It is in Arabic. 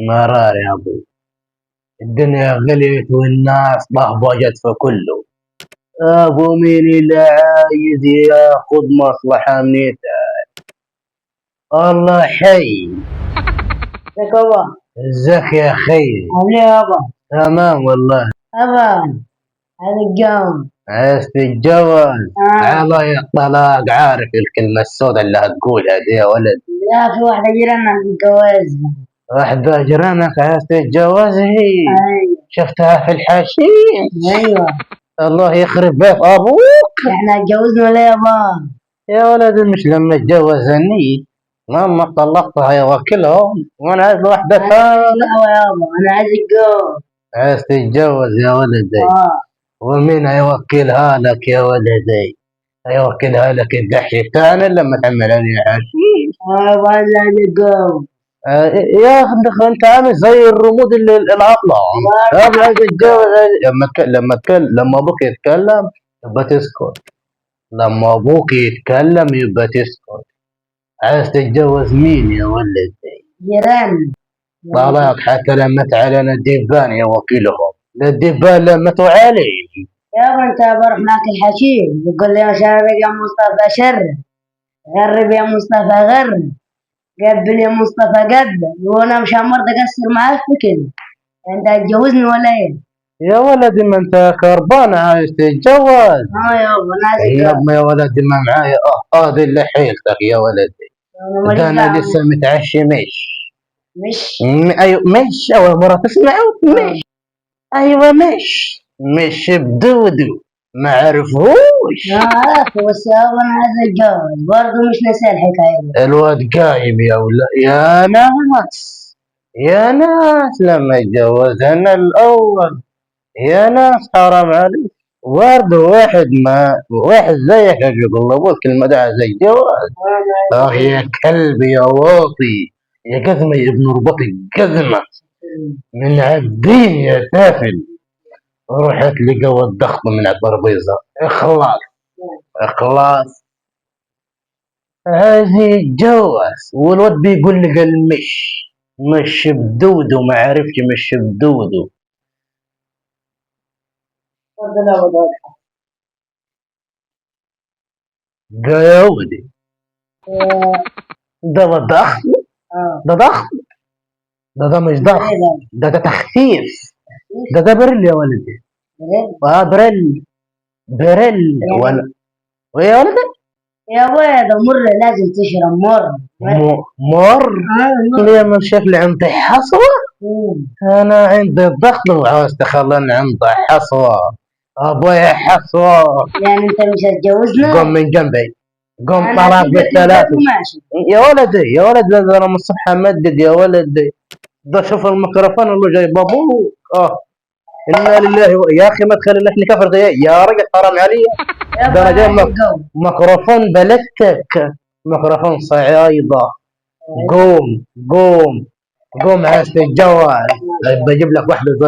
مرار يا ابو. الدنيا غليت والناس ضهبجت في كله. ابو مين اللي عايز ياخذ مصلحة منيته؟ الله حي. ازيك يابا؟ ازيك يا خي؟ عامل ايه يابا؟ تمام والله. يابا عايز اتجوز. عايز تتجوز؟ الله يطلق، عارف الكلمة السوداء اللي هتقولها دي يا ولد. لا، في واحدة جيراننا بتتجوز. واحدة جيرانك عايز تتجوز هي؟ ايوه. شفتها في الحشيش؟ ايوه. الله يخرب بيت ابوك. احنا اتجوزنا ليه يابا؟ يا ولد مش لما اتجوزني لما طلقتها يا وكلهم وانا عايز واحدة ثانية. لا يابا، انا عايز اتجوز. عايز تتجوز يا ولدي؟ ومين هيوكلها لك يا ولدي؟ هيوكلها لك الدحي الثاني لما تعمل عليه حشيش؟ يابا عايز اتجوز. يا اخي انت عامل زي الرمود اللي العطلة. انا عايز اتجوز. لما ابوك يتكلم يبقى تسكت. لما ابوك يتكلم يبقى تسكت. عايز تتجوز مين يا ولدي؟ جيران. طلاق حتى لمت علينا الدبان يا وكيلهم. الدبان لمتوا علي. يابا انت بروح معك الحشيش بتقول لي شرب يا مصطفى شرب، غرب يا مصطفى غرب، قبل يا مصطفى قبل، وانا مش همرضى اقصر معاك في كده. انت هتجوزني ولا ايه؟ يا ولدي ما انت كربان عايز تتجوز. يابا انا عايز يا اتجوز. ابني يا ولدي ما معايا هذه اللي حيلتك يا ولدي. انا ده ماليش انا دعوة. لسه متعشي مش. ايوه مش اول مرة تسمعوا مش. ايوه مش بدودو ما عرفوش. لا عارفه، بس يابا انا عايز اتجوز برضه، مش ناسي الحكاية دي. الواد قايم يا ولا يا ناس. يا ناس لما اتجوز انا الاول. يا ناس حرام عليك. برضه واحد زيك يقول له الكلمة ده عايز الجواز. يا كلب يا واطي. يا قزمة يا ابن رباط القزمة. من عالدين يا سافل. رحت لقوا الضغط من الترابيزة. اخلاص. اخلاص. عايز يتجوز والواد بيقول لي قال مش بدودو ما عرفش مش بدودو. قال يا ولدي ده ضخم. ده ضخم. ده مش ضخم. ده تخفيف. ده بريل يا ولدي. بريل. بريل ولا ويا ولدي. يا ولد مر، لازم تشرب مر. مر. ليه من شكلي عندي حصوة. انا عندي الضغط وعاوز تخليني عندي حصوة. ابويا حصوة. يعني انت مش هتجوزنا؟ قوم من جنبي. قوم طلع بالثلاثة. يا ولدي يا ولد انا من الصبح امدد يا ولدي. ده شوف الميكروفون اللي جايب ابوك. انا لله يا اخي ما تخليني كفر زي يا رجل حرام علي. ده انا جايب ميكروفون بلتك. ميكروفون صعيدة. قوم. قوم عايز تتجوز. بجيب لك واحدة زي